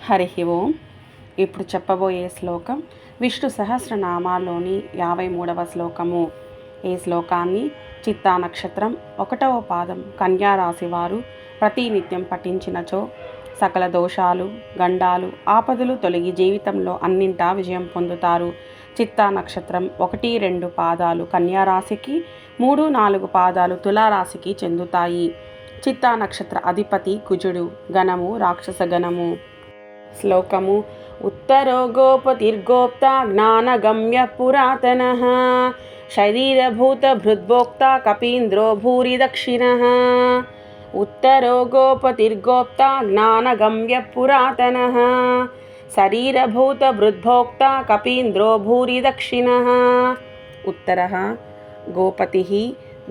హరి ఓం. ఇప్పుడు చెప్పబోయే శ్లోకం విష్ణు సహస్రనామాల్లోని 53వ శ్లోకము. ఈ శ్లోకాన్ని చిత్తా నక్షత్రం 1వ పాదం కన్యారాశి వారు ప్రతినిత్యం పఠించినచో సకల దోషాలు, గండాలు, ఆపదలు తొలగి జీవితంలో అన్నింటా విజయం పొందుతారు. చిత్తా నక్షత్రం 1, 2 పాదాలు కన్యారాశికి, 3, 4 పాదాలు తులారాశికి చెందుతాయి. చిత్తా నక్షత్ర అధిపతి కుజుడు. గణము రాక్షస గణము. శ్లోకము. ఉత్తరో గోపతిర్గోప్తా జ్ఞానగమ్య పురాతనః శరీరభూత భృద్భోక్తా కపీంద్రో భూరి దక్షిణః. ఉత్తరో గోపతిర్గోప్తా జ్ఞానగమ్య పురాతనః శరీరభూత భృద్భోక్తా కపీంద్రో భూరి దక్షిణః. ఉత్తరః గోపతిః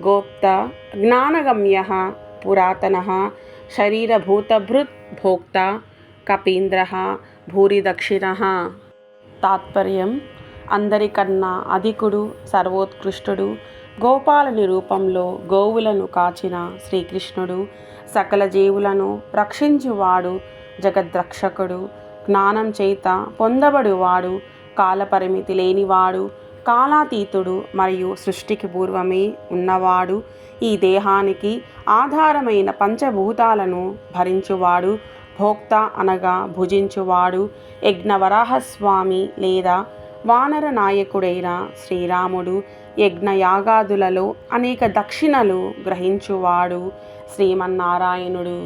గోప్తా జ్ఞానగమ్యః పురాతనః శరీరభూతభృత్ భోక్తా కపీంద్రః భూరి దక్షిణః. తాత్పర్యం: అందరికన్నా అధికుడు, సర్వోత్కృష్టుడు, గోపాలుని రూపంలో గోవులను కాచిన శ్రీకృష్ణుడు, సకల జీవులను రక్షించువాడు, జగద్రక్షకుడు, జ్ఞానం చేత పొందబడువాడు, కాలపరిమితి లేనివాడు, కాలాతీతుడు మరియు సృష్టికి పూర్వమే ఉన్నవాడు, ఈ దేహానికి ఆధారమైన పంచభూతాలను భరించువాడు, భోక్త అనగా భుజించువాడు, యజ్ఞవరాహస్వామి లేదా వానర నాయకుడైన శ్రీరాముడు, యజ్ఞయాగాదులలో అనేక దక్షిణలు గ్రహించువాడు శ్రీమన్నారాయణుడు.